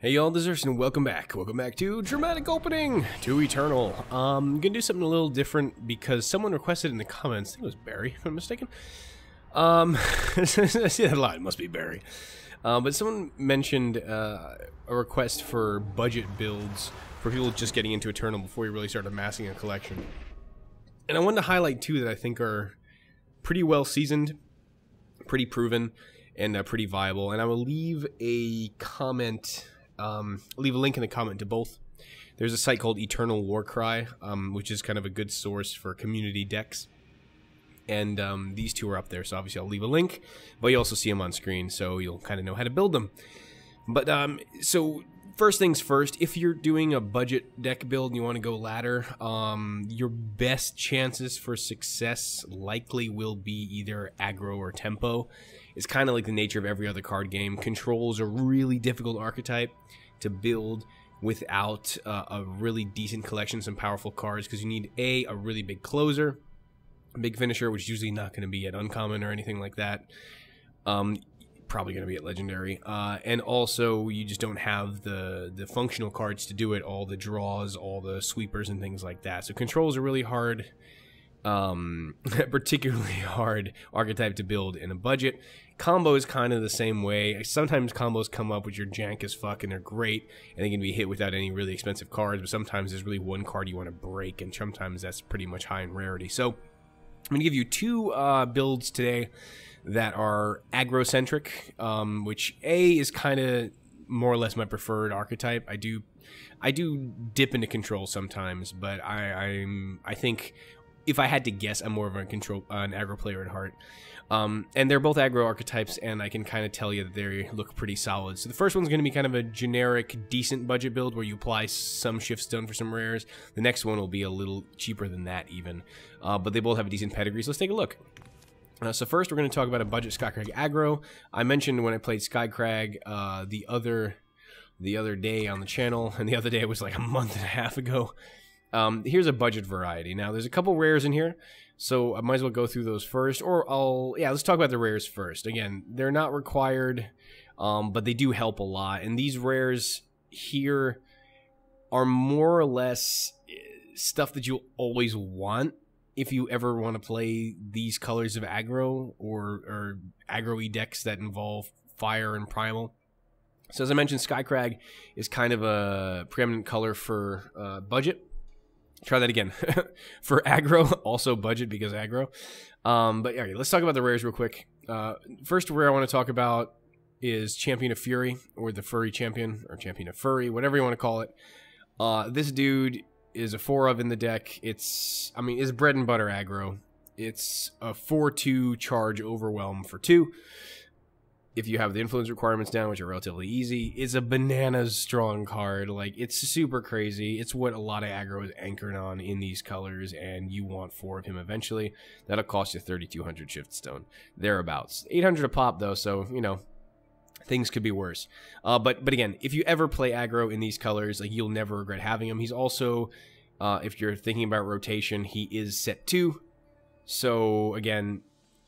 Hey y'all, this is Erson, and welcome back. Welcome back to Dramatic Opening to Eternal. I'm gonna do something a little different because someone requested in the comments, I think it was Barry, if I'm mistaken. I see that a lot, it must be Barry. But someone mentioned a request for budget builds for people just getting into Eternal before you really start amassing a collection. And I wanted to highlight two that I think are pretty well seasoned, pretty proven, and pretty viable. And I will leave a comment... leave a link in the comment to both. There's a site called Eternal Warcry, which is kind of a good source for community decks. And these two are up there, so obviously I'll leave a link. But you also see them on screen, so you'll kind of know how to build them. But, so, first things first, if you're doing a budget deck build and you want to go ladder, your best chances for success likely will be either aggro or tempo. It's kind of like the nature of every other card game. Control is a really difficult archetype to build without a really decent collection of some powerful cards, because you need a really big closer, a big finisher, which is usually not going to be at uncommon or anything like that. Probably going to be at legendary, and also you just don't have the functional cards to do it, all the draws, all the sweepers and things like that. So control is a really hard, particularly hard archetype to build in a budget. Combo is kind of the same way. Sometimes combos come up which are jank as fuck and they're great and they can be hit without any really expensive cards, but sometimes there's really one card you want to break, and sometimes that's pretty much high in rarity. So I'm going to give you two builds today that are aggro-centric, which is kind of more or less my preferred archetype. I do dip into control sometimes, but I think if I had to guess, I'm more of an aggro player at heart. And they're both aggro archetypes, and I can kind of tell you that they look pretty solid. So the first one's going to be kind of a generic, decent budget build where you apply some shift stone for some rares. The next one will be a little cheaper than that even, but they both have a decent pedigree, so let's take a look. So first we're going to talk about a budget Skycrag aggro. I mentioned when I played Skycrag the other day on the channel, and the other day it was like a month and a half ago. Here's a budget variety. Now there's a couple rares in here, so I might as well go through those first, or let's talk about the rares first. Again, they're not required, but they do help a lot, and these rares here are more or less stuff that you'll always want if you ever want to play these colors of aggro or aggro-y decks that involve fire and primal. So as I mentioned, Skycrag is kind of a preeminent color for budget. Try that again. For aggro, also budget because aggro. But okay, let's talk about the rares real quick. First rare I want to talk about is Champion of Fury, or the Furry Champion, or Champion of Furry, whatever you want to call it. This dude is a 4-of in the deck. It's bread and butter aggro. It's a 4/2 charge overwhelm for 2. If you have the influence requirements down, which are relatively easy, it's a bananas strong card. Like, it's super crazy. It's what a lot of aggro is anchored on in these colors, and you want 4 of him eventually. That'll cost you 3,200 shift stone. Thereabouts. 800 a pop, though, so, you know, things could be worse. But again, if you ever play aggro in these colors, like, you'll never regret having him. He's also, if you're thinking about rotation, he is set 2. So, again,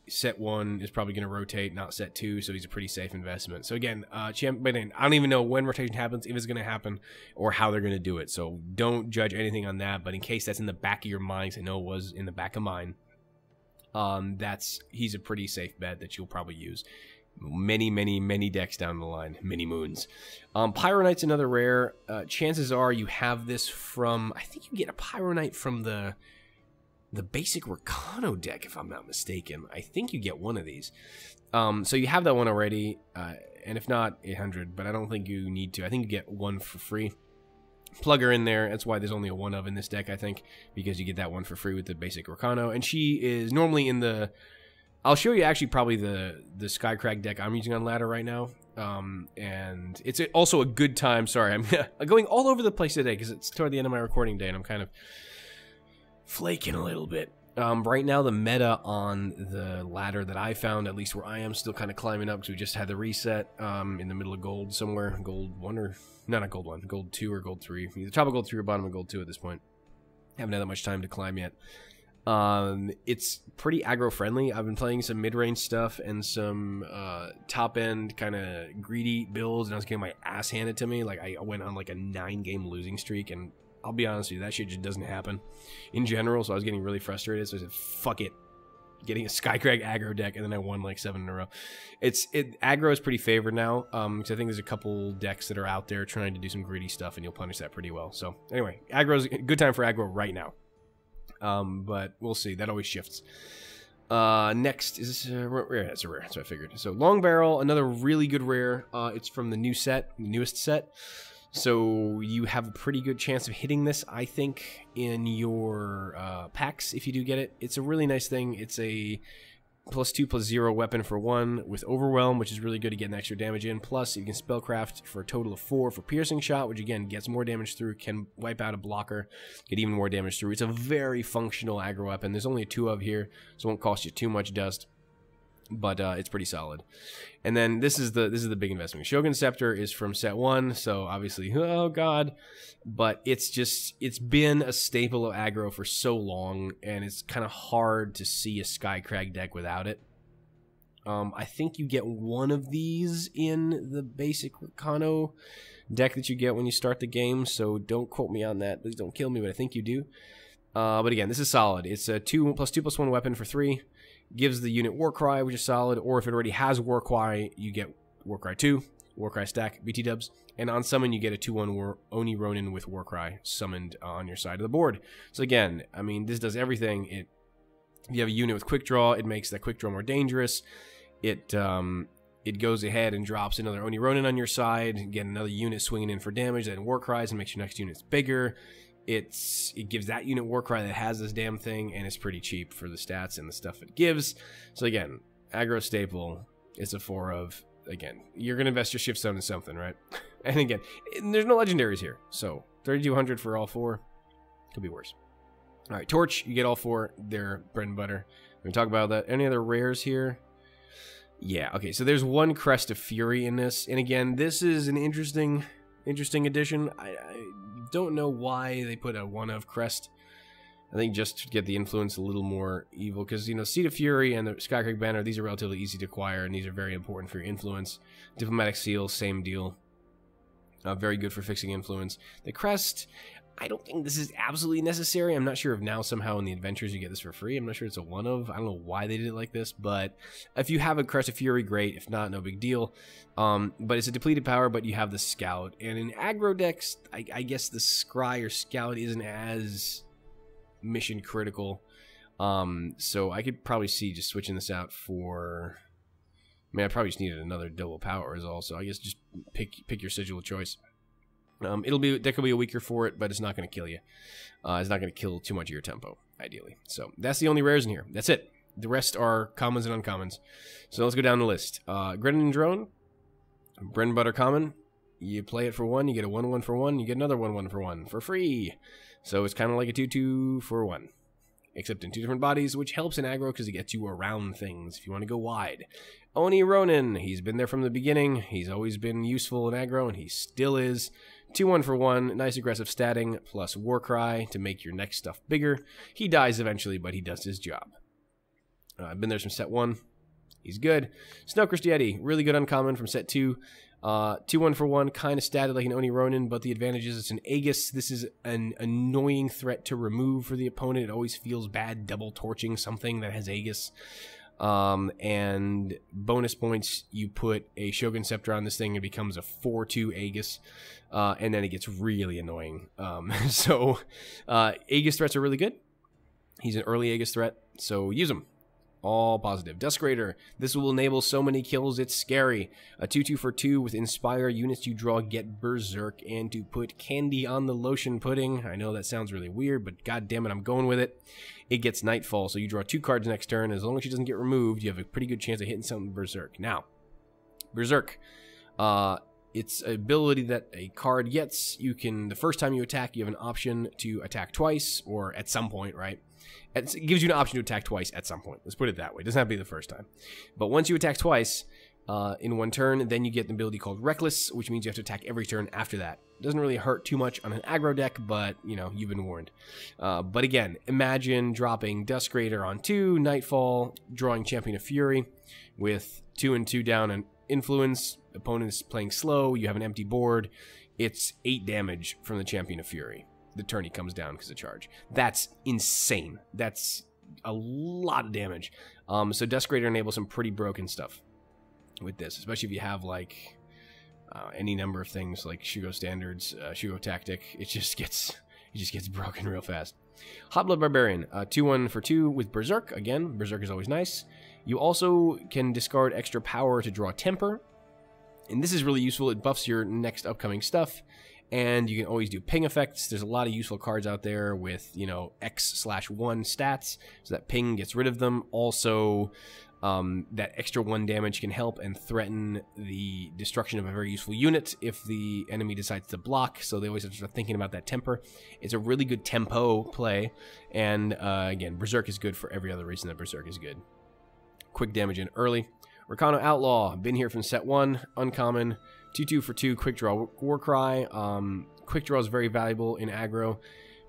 set 1 is probably going to rotate, not set 2, so he's a pretty safe investment. So again, but I don't even know when rotation happens, if it's going to happen, or how they're going to do it. So don't judge anything on that, but in case that's in the back of your mind, 'cause I know it was in the back of mine, he's a pretty safe bet that you'll probably use many decks down the line, many moons. Pyro Knight's another rare. Chances are you have this from, I think you get a Pyro Knight from the basic Rakano deck, if I'm not mistaken. I think you get one of these. So you have that one already, and if not, 800, but I don't think you need to. I think you get one for free. Plug her in there. That's why there's only a 1-of in this deck, I think, because you get that one for free with the basic Rakano, and she is normally in the... I'll show you actually probably the Skycrag deck I'm using on ladder right now, and it's also a good time. Sorry, I'm going all over the place today because it's toward the end of my recording day, and I'm kind of flaking a little bit. Right now the meta on the ladder that I found, at least where I am, still kind of climbing up because we just had the reset in the middle of gold somewhere. Gold 1 or... No, not gold 1. Gold 2 or gold 3. Either top of gold 3 or bottom of gold 2 at this point. Haven't had that much time to climb yet. It's pretty aggro friendly. I've been playing some mid-range stuff and some top-end kind of greedy builds, and I was getting my ass handed to me. Like, I went on like a 9-game losing streak, and I'll be honest with you, that shit just doesn't happen in general, so I was getting really frustrated, so I said, fuck it. Getting a Skycrag aggro deck, and then I won like 7 in a row. Aggro is pretty favored now, because I think there's a couple decks that are out there trying to do some greedy stuff, and you'll punish that pretty well. So anyway, aggro's a good time for aggro right now. But we'll see. That always shifts. Next is this rare. That's a rare. That's what I figured. So Long Barrel, another really good rare. It's from the newest set. So you have a pretty good chance of hitting this, I think, in your packs if you do get it. It's a really nice thing. It's a +2/+0 weapon for 1 with Overwhelm, which is really good to get an extra damage in. Plus, you can spellcraft for a total of 4 for Piercing Shot, which again gets more damage through, can wipe out a blocker, get even more damage through. It's a very functional aggro weapon. There's only 2 of here, so it won't cost you too much dust. But it's pretty solid. And then this is the big investment. Shogun Scepter is from set 1, so obviously, oh god, but it's been a staple of aggro for so long, and it's kind of hard to see a Skycrag deck without it. I think you get one of these in the basic Kano deck that you get when you start the game, so don't quote me on that. Please don't kill me, but I think you do. But again, this is solid. It's a 2/2/1 weapon for 3. Gives the unit Warcry, which is solid, or if it already has Warcry, you get Warcry 2, Warcry stack, BT dubs, and on summon you get a 2/1 Oni Ronin with Warcry summoned on your side of the board. So again, I mean, this does everything. If you have a unit with Quick Draw, it makes that Quick Draw more dangerous. It goes ahead and drops another Oni Ronin on your side, get another unit swinging in for damage, then Warcries and makes your next units bigger. It gives that unit Warcry that has this damn thing, and it's pretty cheap for the stats and the stuff it gives. So again, aggro staple. It's a 4 of, again, you're going to invest your Shift Stone in something, right? And again, there's no legendaries here, so 3,200 for all 4. Could be worse. All right, Torch, you get all 4. They're bread and butter. We're going to talk about that. Any other rares here? Yeah, okay, so there's one Crest of Fury in this, and again, this is an interesting addition. I don't know why they put a 1 of Crest. I think just to get the influence a little more evil, because, you know, Seed of Fury and the Skycrag Banner, these are relatively easy to acquire, and these are very important for your influence. Diplomatic Seal, same deal. Very good for fixing influence. The Crest, I don't think this is absolutely necessary. I'm not sure if now somehow in the adventures you get this for free. I'm not sure it's a 1 of. I don't know why they did it like this, but if you have a Crest of Fury, great. If not, no big deal. But it's a depleted power, but you have the Scout. And in aggro decks, I guess the Scry or Scout isn't as mission critical. So I could probably see just switching this out for... I mean, I probably just needed another double power is all, so I guess just pick your sigil of choice. Deck will be weaker for it, but it's not going to kill you. It's not going to kill too much of your tempo, ideally. So that's the only rares in here. That's it. The rest are commons and uncommons. So let's go down the list. Grenadin Drone, bread and butter common. You play it for 1, you get a 1/1 for 1, you get another 1/1 for 1 for free. So it's kind of like a 2/2 for 1, except in 2 different bodies, which helps in aggro because it gets you around things if you want to go wide. Oni Ronin, he's been there from the beginning. He's always been useful in aggro, and he still is. 2/1 for 1, nice aggressive statting, plus Warcry to make your next stuff bigger. He dies eventually, but he does his job. I've been there from set 1. He's good. Snowcrest Yeti, really good uncommon from set 2. 2/1 for 1, kind of statted like an Oni Ronin, but the advantage is it's an Aegis. This is an annoying threat to remove for the opponent. It always feels bad double torching something that has Aegis. And bonus points, you put a Shogun Scepter on this thing, it becomes a 4/2 Aegis, and then it gets really annoying. So Aegis threats are really good. He's an early Aegis threat, so use him. All positive. Dusk Raider. This will enable so many kills, it's scary. A 2/2 for 2 with Inspire. Units you draw get Berserk. And to put candy on the lotion pudding. I know that sounds really weird, but god damn it, I'm going with it. It gets Nightfall, so you draw 2 cards next turn. As long as she doesn't get removed, you have a pretty good chance of hitting something Berserk. Now, Berserk. It's an ability that a card gets. You can, the first time you attack, you have an option to attack twice, or at some point, right? It gives you an option to attack twice at some point. Let's put it that way. It doesn't have to be the first time. But once you attack twice, in one turn. Then you get an ability called Reckless, which means you have to attack every turn after that. Doesn't really hurt too much on an aggro deck, but, you know, you've been warned. But again, imagine dropping Duskraider on 2, Nightfall, drawing Champion of Fury with 2 and 2 down and influence. Opponent is playing slow, you have an empty board. It's 8 damage from the Champion of Fury. The turn he comes down because of charge. That's insane. That's a lot of damage. So Duskraider enables some pretty broken stuff with this, especially if you have like any number of things like Shugo Standards, Shugo Tactic. It just gets broken real fast. Hot Blood Barbarian, 2-1 for 2 with Berserk. Again, Berserk is always nice. You also can discard extra power to draw Temper, and this is really useful. It buffs your next upcoming stuff, and you can always do ping effects. There's a lot of useful cards out there with, you know, X/1 stats, so that ping gets rid of them. Also, that extra 1 damage can help and threaten the destruction of a very useful unit if the enemy decides to block, so they always have to start thinking about that temper. It's a really good tempo play, and again, Berserk is good for every other reason that Berserk is good. Quick damage in early. Rakano Outlaw, been here from set 1, uncommon, 2-2 for 2, quick draw Warcry. Quick draw is very valuable in aggro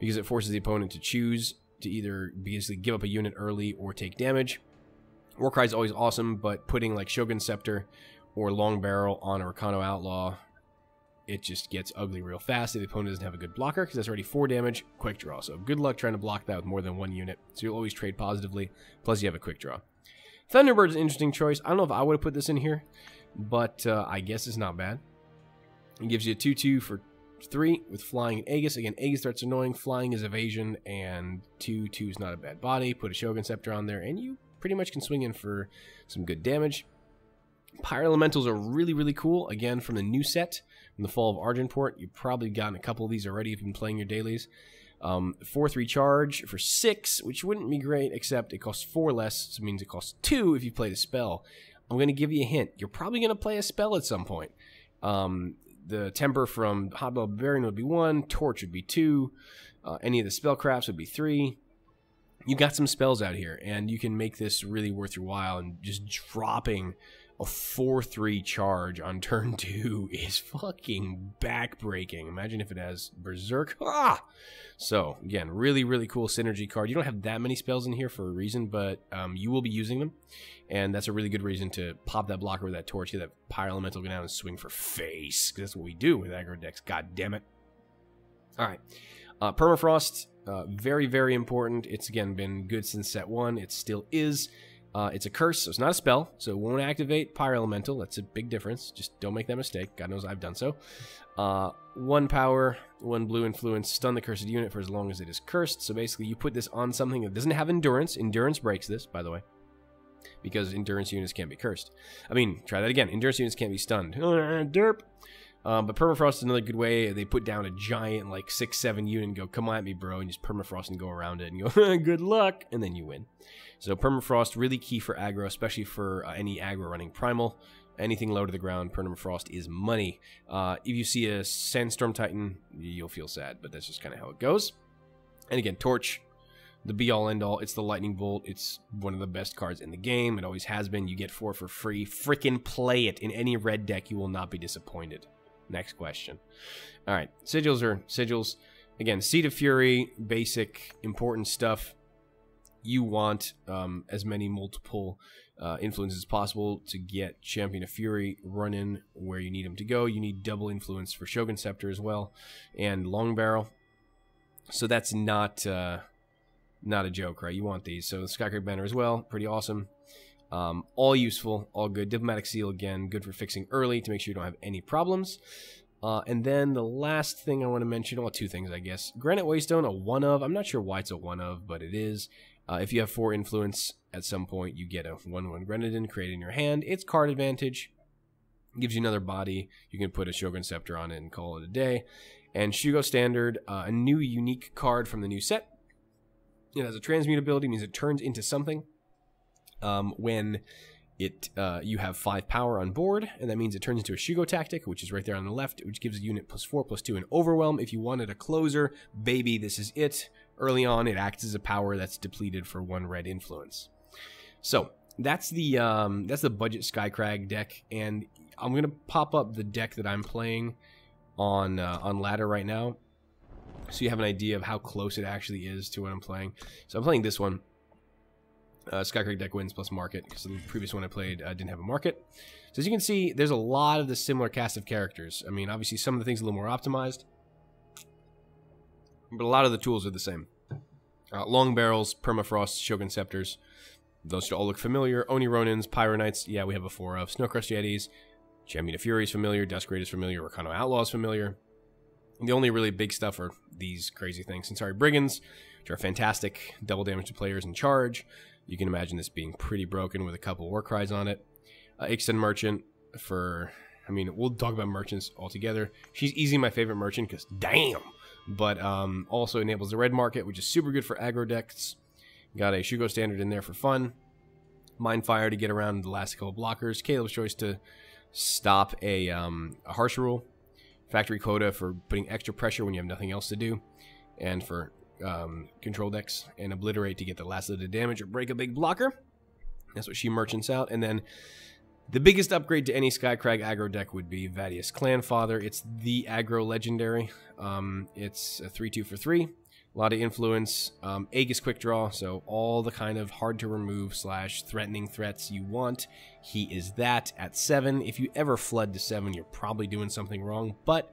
because it forces the opponent to choose to either basically give up a unit early or take damage. Warcry is always awesome, but putting like Shogun Scepter or Long Barrel on a Rakano Outlaw, it just gets ugly real fast if the opponent doesn't have a good blocker, because that's already 4 damage, quick draw. So good luck trying to block that with more than 1 unit. So you'll always trade positively, plus you have a quick draw. Thunderbird is an interesting choice. I don't know if I would have put this in here, but I guess it's not bad. It gives you a 2-2 for 3 with Flying and Aegis. Again, Aegis starts annoying. Flying is evasion, and 2-2 is not a bad body. Put a Shogun Scepter on there, and you pretty much can swing in for some good damage. Pyroelementals are really, really cool. Again, from the new set, from the Fall of Argenport. You've probably gotten a couple of these already if you've been playing your dailies. 4/3 charge for 6, which wouldn't be great, except it costs 4 less, so it means it costs 2 if you played a spell. I'm going to give you a hint. You're probably going to play a spell at some point. The Temper from Hot Blood Barbarian would be 1, Torch would be 2, any of the spellcrafts would be 3. You got some spells out here, and you can make this really worth your while, and just dropping a 4/3 charge on turn 2 is fucking backbreaking. Imagine if it has Berserk. Ah! So, again, really, really cool synergy card. You don't have that many spells in here for a reason, but you will be using them, and that's a really good reason to pop that blocker with that Torch, get that Pyroelemental, go down and swing for face, because that's what we do with aggro decks. God damn it. All right. Permafrost, very, very important. It's, again, been good since set 1. It still is. It's a curse, so it's not a spell, so it won't activate Pyroelemental. That's a big difference. Just don't make that mistake. God knows I've done so. 1 power, 1 blue influence, stun the cursed unit for as long as it is cursed. So basically, you put this on something that doesn't have endurance. Endurance breaks this, by the way, because endurance units can't be cursed. I mean, try that again. Endurance units can't be stunned. Derp. But Permafrost is another good way. They put down a giant, like, 6-7 unit and go, come at me, bro, and just Permafrost and go around it and go, good luck, and then you win. So Permafrost, really key for aggro, especially for any aggro running Primal. Anything low to the ground, Permafrost is money. If you see a Sandstorm Titan, you'll feel sad, but that's just kind of how it goes. And again, Torch, the be-all, end-all. It's the Lightning Bolt. It's one of the best cards in the game. It always has been. You get 4 for free. Frickin' play it. In any red deck, you will not be disappointed. Next question. All right, sigils are sigils. Again, Seed of Fury, basic, important stuff. You want as many multiple influences as possible to get Champion of Fury running where you need him to go. You need double influence for Shogun Scepter as well, and Long Barrel. So that's not a joke, right? You want these. So the Skycrag banner as well, pretty awesome. All useful, all good. Diplomatic Seal, again, good for fixing early to make sure you don't have any problems. And then the last thing I want to mention, well, 2 things, I guess. Granite Waystone, a 1 of. I'm not sure why it's a 1 of, but it is. If you have 4 influence, at some point you get a 1/1 Grenadin created in your hand. It's card advantage. Gives you another body. You can put a Shogun Scepter on it and call it a day. And Shugo Standard, a new unique card from the new set. It has a transmute ability, means it turns into something. When you have 5 power on board, and that means it turns into a Shugo Tactic, which is right there on the left, which gives a unit +4/+2 and Overwhelm. If you wanted a closer, baby, this is it. Early on, it acts as a power that's depleted for 1 red influence. So, that's the budget Skycrag deck, and I'm gonna pop up the deck that I'm playing on ladder right now, so you have an idea of how close it actually is to what I'm playing. So I'm playing this one. Skycrag deck wins plus market, because the previous one I played didn't have a market. So as you can see, there's a lot of the similar cast of characters. I mean, obviously some of the things are a little more optimized, but a lot of the tools are the same. Long barrels, permafrost, shogun scepters. Those should all look familiar. Oni Ronins, Pyro Knights, yeah, we have a 4 of. Snowcrest Yetis, Champion of Fury is familiar, Duskgrade is familiar, Rakano Outlaw is familiar. The only really big stuff are these crazy things. Sensari Brigands, which are fantastic, double damage to players in charge. You can imagine this being pretty broken with a couple war cries on it. Ixen Merchant for, I mean, we'll talk about merchants altogether. She's easily my favorite merchant because damn! But also enables the red market, which is super good for aggro decks. Got a Shugo standard in there for fun. Mindfire to get around the last couple blockers. Caleb's Choice to stop a harsh rule. Factory Quota for putting extra pressure when you have nothing else to do. And for control decks. And Obliterate to get the last of the damage or break a big blocker. That's what she merchants out. And then the biggest upgrade to any Skycrag aggro deck would be Vadius Clanfather. It's the aggro legendary. It's a 3/2 for 3. A lot of influence. Aegis quick draw, so all the kind of hard to remove / threatening threats you want. He is that at 7. If you ever flood to 7, you're probably doing something wrong, but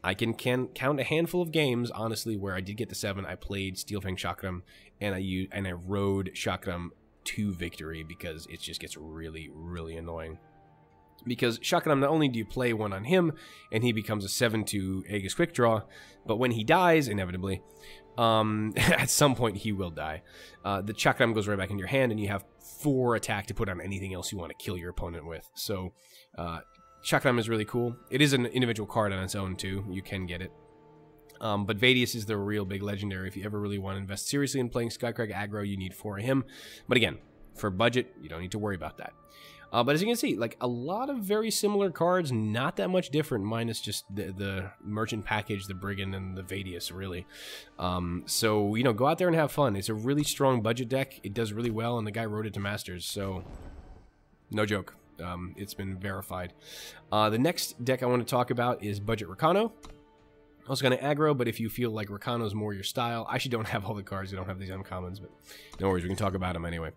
I can count a handful of games, honestly, where I did get to 7. I played Steelfang Chakram, and I rode Chakram to victory because it just gets really, really annoying. Because Chakram, not only do you play one on him, and he becomes a 7/2 Aegis quick draw, but when he dies, inevitably, at some point he will die. The Chakram goes right back in your hand, and you have 4 attack to put on anything else you want to kill your opponent with. So, Chakram is really cool. It is an individual card on its own, too. You can get it. But Vadius is the real big legendary. If you ever really want to invest seriously in playing Skycrag aggro, you need 4 of him. But again, for budget, you don't need to worry about that. But as you can see, like a lot of very similar cards, not that much different, minus just the merchant package, the Brigand, and the Vadius, really. So, you know, go out there and have fun. It's a really strong budget deck. It does really well, and the guy wrote it to Masters, so no joke. It's been verified. The next deck I want to talk about is Budget Rakano. Also going to aggro, but if you feel like Rakano is more your style, I actually don't have all the cards. I don't have these uncommons, but no worries, we can talk about them anyway.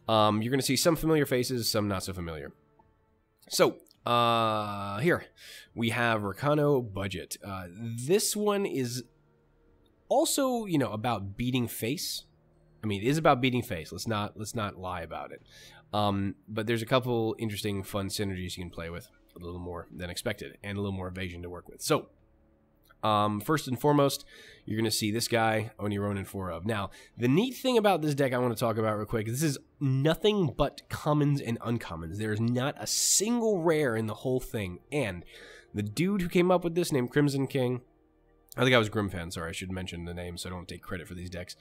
You're going to see some familiar faces, some not so familiar. So, here we have Rakano Budget. This one is also, you know, about beating face. I mean, it is about beating face. Let's not lie about it. But there's a couple interesting, fun synergies you can play with, a little more than expected, and a little more evasion to work with. So, first and foremost, you're going to see this guy, Oni Ronin 4 of. Now, the neat thing about this deck I want to talk about real quick is this is nothing but commons and uncommons. There's not a single rare in the whole thing. And the dude who came up with this, named Crimson King, I think I was Grimfan, sorry, I should mention the name so I don't take credit for these decks.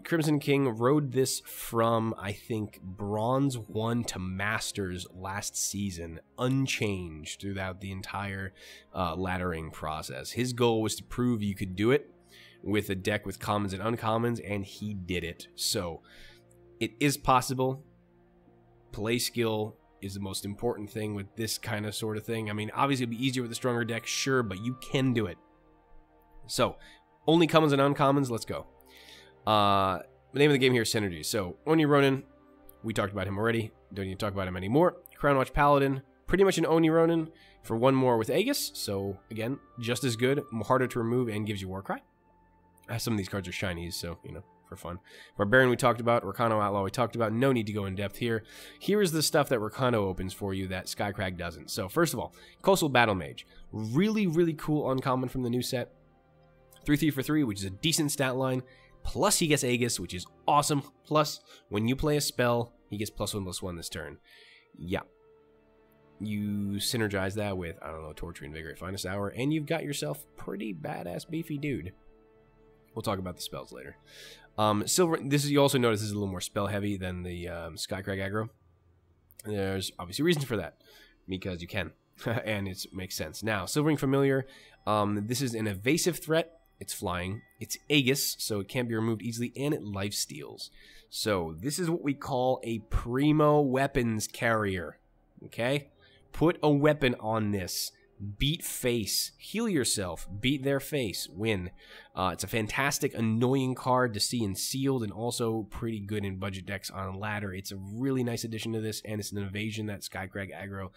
Crimson King rode this from, I think, Bronze 1 to Masters last season, unchanged throughout the entire laddering process. His goal was to prove you could do it with a deck with commons and uncommons, and he did it. So, it is possible. Play skill is the most important thing with this kind of sort of thing. I mean, obviously it'd be easier with a stronger deck, sure, but you can do it. So, only commons and uncommons, let's go. The name of the game here is Synergy. So, Oni Ronin, we talked about him already. Don't need to talk about him anymore. Crownwatch Paladin, pretty much an Oni Ronin for 1 more with Aegis. So, again, just as good, harder to remove, and gives you Warcry. Some of these cards are shinies, so, you know, for fun. Barbarian we talked about. Rakano Outlaw we talked about. No need to go in depth here. Here is the stuff that Rakano opens for you that Skycrag doesn't. So, first of all, Coastal Battle Mage. Really, really cool uncommon from the new set. 3/3 for 3, which is a decent stat line. Plus, he gets Aegis, which is awesome. Plus, when you play a spell, he gets +1/+1 this turn. Yeah. You synergize that with, I don't know, Torture, Invigorate, Finest Hour, and you've got yourself pretty badass beefy dude. We'll talk about the spells later. Silver, you also notice this is a little more spell heavy than the Skycrag aggro. There's obviously reasons for that, because you can, and it makes sense. Now, Silvering Familiar, this is an evasive threat. It's flying. It's Aegis, so it can't be removed easily, and it lifesteals. So this is what we call a primo weapons carrier. Okay? Put a weapon on this. Beat face. Heal yourself. Beat their face. Win. It's a fantastic, annoying card to see in sealed and also pretty good in budget decks on ladder. It's a really nice addition to this, and it's an invasion that Skycrag aggro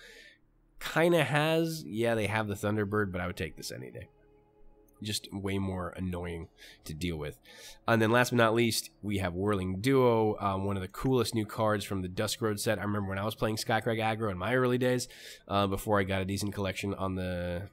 kind of has. Yeah, they have the Thunderbird, but I would take this any day. Just way more annoying to deal with. And then last but not least, we have Whirling Duo, one of the coolest new cards from the Dusk Road set. I remember when I was playing Skycrag aggro in my early days, before I got a decent collection on the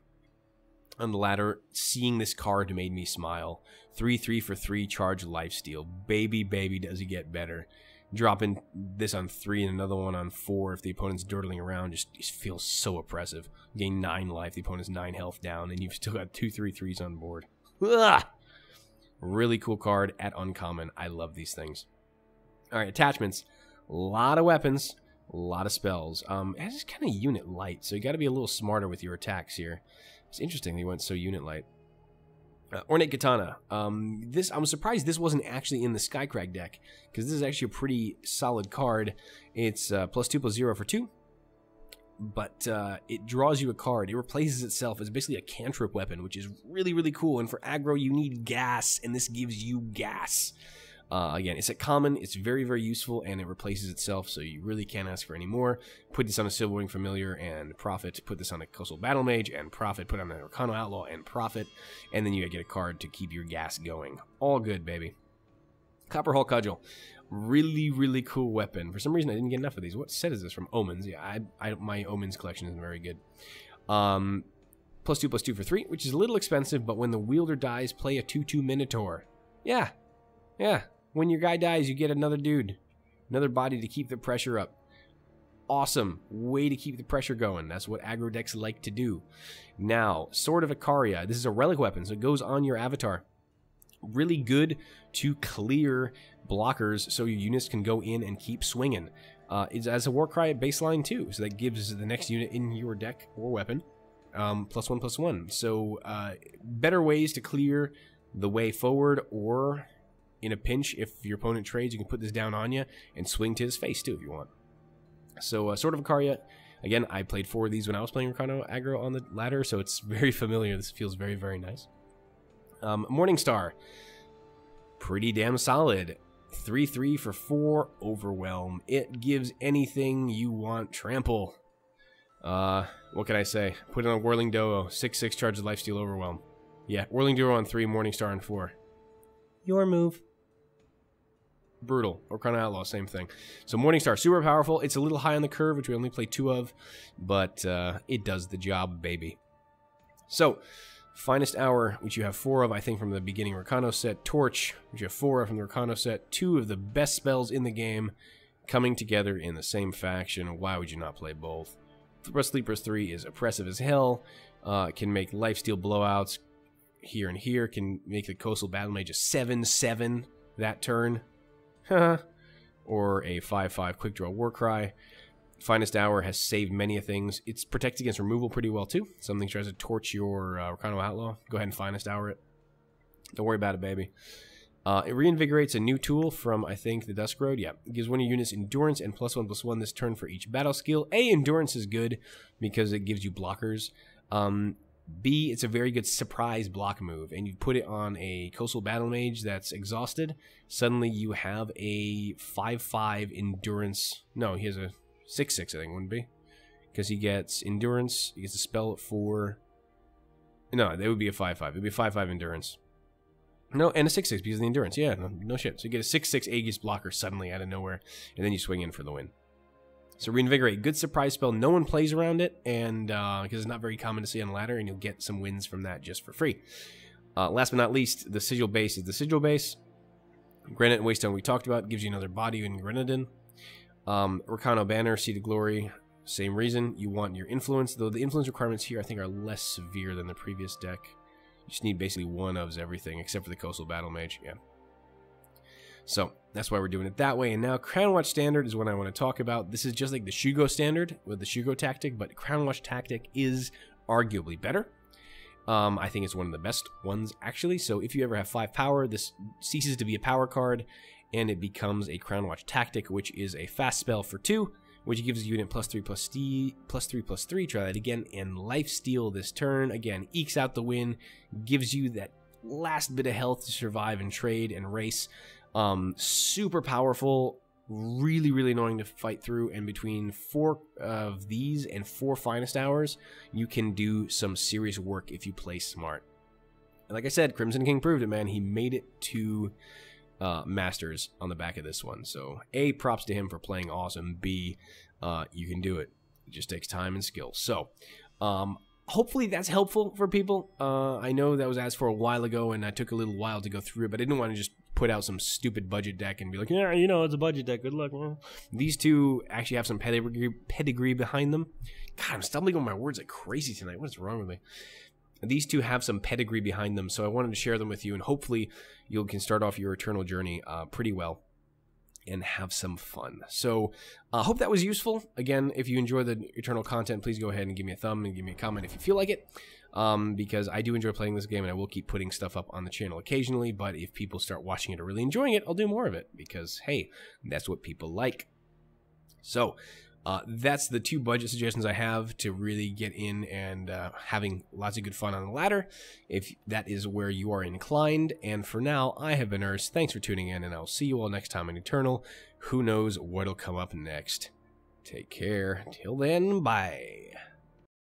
ladder, seeing this card made me smile. 3/3 for 3 charge lifesteal. Baby, baby, does he get better. Dropping this on 3 and another one on 4 if the opponent's dirtling around just feels so oppressive. Gain 9 life, the opponent's 9 health down, and you've still got 2 3/3s on board. Ugh! Really cool card at uncommon. I love these things. Alright, attachments. A lot of weapons, a lot of spells. It's kind of unit light, so you got to be a little smarter with your attacks here. It's interesting they went so unit light. Ornate Katana. I'm surprised this wasn't actually in the Skycrag deck, because this is actually a pretty solid card. It's +2/+0 for 2, but it draws you a card. It replaces itself as basically a cantrip weapon, which is really, really cool. And for aggro, you need gas, and this gives you gas. Again, it's a common, it's very, very useful, and it replaces itself, so you really can't ask for any more. Put this on a Silverwing Familiar and profit. Put this on a Coastal Battle Mage and profit. Put it on an Arcano Outlaw and profit. And then you get a card to keep your gas going. All good, baby. Copper Hull Cudgel. Really, really cool weapon. For some reason, I didn't get enough of these. What set is this from? Omens. Yeah, my Omens collection isn't very good. +2/+2 for 3, which is a little expensive, but when the wielder dies, play a 2/2 Minotaur. Yeah. Yeah. When your guy dies, you get another dude. Another body to keep the pressure up. Awesome. Way to keep the pressure going. That's what aggro decks like to do. Now, Sword of Ikaria. This is a relic weapon, so it goes on your avatar. Really good to clear blockers so your units can go in and keep swinging. It's as a Warcry baseline too, so that gives the next unit in your deck or weapon +1/+1. So better ways to clear the way forward, or in a pinch, if your opponent trades, you can put this down on you and swing to his face too if you want. So Sword of Ikaria, again, I played 4 of these when I was playing Arcano aggro on the ladder, so it's very familiar. This feels very, very nice. Morningstar, pretty damn solid. 3/3 for 4, Overwhelm. It gives anything you want trample. What can I say? Put it on Whirling Duo, 6/6 charge of lifesteal Overwhelm. Yeah, Whirling Duo on 3, Morningstar on 4. Your move. Brutal. Or Arcano Outlaw, same thing. So Morningstar, super powerful. It's a little high on the curve, which we only play 2 of, but it does the job, baby. So, Finest Hour, which you have 4 of, I think, from the beginning Arcano set. Torch, which you have 4 of from the Arcano set. 2 of the best spells in the game coming together in the same faction. Why would you not play both? +3/+3 is oppressive as hell. Can make lifesteal blowouts here and here. Can make the Coastal Battle Mage a 7/7 that turn. Or a 5/5 Quick Draw Warcry. Finest Hour has saved many of things. It's protects against removal pretty well too. Something tries to torch your Arcano Outlaw. Go ahead and Finest Hour it. Don't worry about it, baby. It reinvigorates a new tool from, I think, the Dusk Road. Yeah, it gives one of your units endurance and +1/+1 this turn for each battle skill. A, endurance is good because it gives you blockers. B, it's a very good surprise block move, and you put it on a Coastal Battle Mage that's exhausted. Suddenly you have a 5/5 endurance. No, he has a 6/6, I think, wouldn't it be? Because he gets endurance, he gets a spell at 4. No, that would be a 5/5. It would be a 5/5 endurance. No, and a 6/6 because of the endurance. Yeah, no shit. So you get a 6/6 Aegis blocker suddenly out of nowhere, and then you swing in for the win. So Reinvigorate, good surprise spell. No one plays around it, and because it's not very common to see on ladder, and you'll get some wins from that just for free. Last but not least, the Sigil Base is the Sigil Base. Granite and Waystone we talked about, gives you another body in Grenadin. Arcano Banner, Seed of Glory, same reason. You want your influence, though the influence requirements here I think are less severe than the previous deck. You just need basically 1 of everything, except for the Coastal Battle Mage, yeah. So, that's why we're doing it that way. And now, Crown Watch Standard is what I want to talk about. This is just like the Shugo Standard with the Shugo Tactic, but Crown Watch Tactic is arguably better. I think it's one of the best ones, actually. So, if you ever have 5 power, this ceases to be a power card, and it becomes a Crown Watch Tactic, which is a fast spell for 2, which gives a unit +3/+3/+3, try that again, and lifesteal this turn. Again, ekes out the win, gives you that last bit of health to survive and trade and race. Super powerful, really, really annoying to fight through, and between 4 of these and 4 Finest Hours, you can do some serious work if you play smart. And like I said, Crimson King proved it, man. He made it to Masters on the back of this one. So, A, props to him for playing awesome. B, you can do it. It just takes time and skill. So, hopefully that's helpful for people. I know that was asked for a while ago, and I took a little while to go through it, but I didn't want to just put out some stupid budget deck and be like, yeah, you know, it's a budget deck. Good luck. Well, these two actually have some pedigree behind them. God, I'm stumbling on my words like crazy tonight. What's wrong with me? These two have some pedigree behind them, so I wanted to share them with you, and hopefully you can start off your Eternal journey pretty well and have some fun. So I hope that was useful. Again, if you enjoy the Eternal content, please go ahead and give me a thumb and give me a comment if you feel like it, because I do enjoy playing this game, and I will keep putting stuff up on the channel occasionally, but if people start watching it or really enjoying it, I'll do more of it, because, hey, that's what people like. So that's the 2 budget suggestions I have to really get in and having lots of good fun on the ladder, if that is where you are inclined. And for now, I have been Urs. Thanks for tuning in, and I'll see you all next time in Eternal. Who knows what'll come up next. Take care. Till then, bye.